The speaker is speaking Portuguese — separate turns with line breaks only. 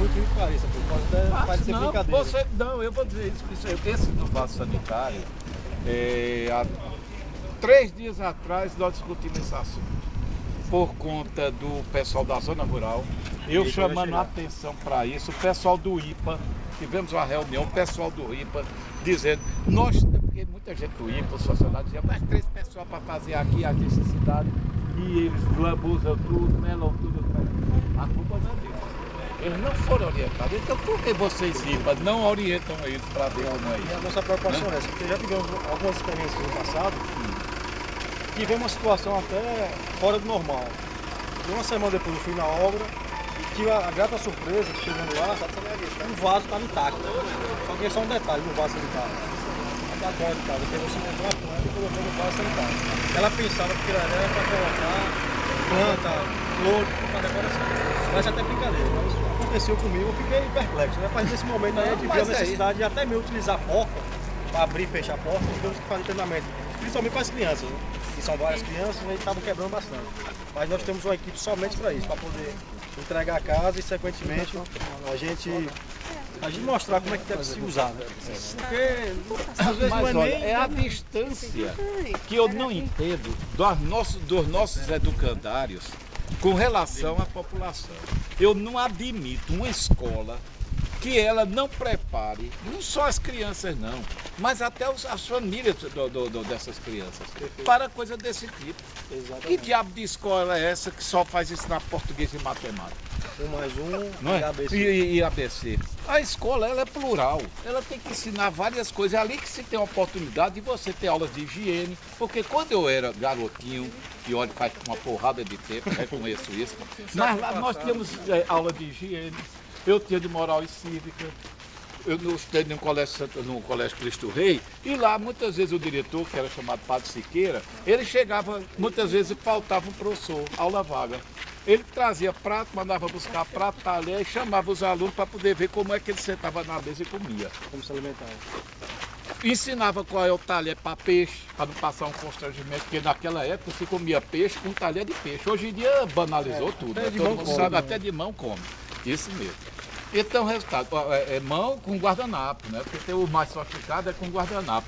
incrível que pareça, pô. Pode até parecer
Não,
brincadeira.
não, eu vou dizer isso. Esse do vaso sanitário, há 3 dias atrás nós discutimos esse assunto. Por conta do pessoal da zona rural, eu chamando a atenção para isso, o pessoal do IPA, tivemos uma reunião, o pessoal do IPA dizendo, porque muita gente do IPA, os funcionários diziam, mas 3 pessoas para fazer aqui a necessidade, e eles lambuzam tudo, melam tudo. A culpa não é deles. Eles não foram orientados. Então por que vocês, IPA, não orientam eles para ver como é
E a
isso?
nossa preocupação é essa, porque já tivemos algumas experiências no passado, tivemos uma situação até fora do normal. E uma semana depois eu fui na obra e tive a grata surpresa que chegando lá, o vaso estava intacto. Só que é só um detalhe no vaso sanitário. A planta de casa, porque você comprou a planta e colocou no vaso sanitário. Ela pensava que era para colocar planta, flor, para decoração. Parece até brincadeira, mas aconteceu comigo, eu fiquei perplexo. Né? A partir desse momento aí, a gente viu a necessidade de até mesmo utilizar a porta para abrir e fechar a porta, tivemos que fazer treinamento, principalmente para as crianças, né? Que são várias crianças e estavam quebrando bastante. Mas nós temos uma equipe somente para isso, para poder entregar a casa e, sequentemente, a gente mostrar como é que deve se usar. Né? Porque às vezes
Mas
não é
olha,
nem...
é a distância que eu não entendo dos nossos educandários com relação à população. Eu não admito uma escola que ela não prepare, não só as crianças não, mas até as famílias dessas crianças, para coisa desse tipo.
Exatamente.
Que diabo de escola é essa que só faz ensinar português e matemática?
1 mais 1
Não é?
e ABC.
E ABC. A escola ela é plural, ela tem que ensinar várias coisas, é ali que se tem a oportunidade de você ter aulas de higiene, porque quando eu era garotinho, e olha, faz uma porrada de tempo, reconheço isso, mas lá nós tínhamos aula de higiene, eu tinha de moral e cívica, eu estudei no Colégio Cristo Rei, e lá muitas vezes o diretor, que era chamado Padre Siqueira, ele chegava, muitas vezes faltava um professor, aula vaga. Ele trazia prato, mandava buscar prato, talher, e chamava os alunos para poder ver como é que ele sentava na mesa e comia.
Como se alimentar.
Ensinava qual é o talher para peixe, para não passar um constrangimento, porque naquela época se comia peixe com talher de peixe. Hoje em dia banalizou tudo, né? Todo mundo sabe, até de mão come. Isso mesmo. Então, o resultado, é mão com guardanapo, né? Porque o mais sofisticado é com guardanapo.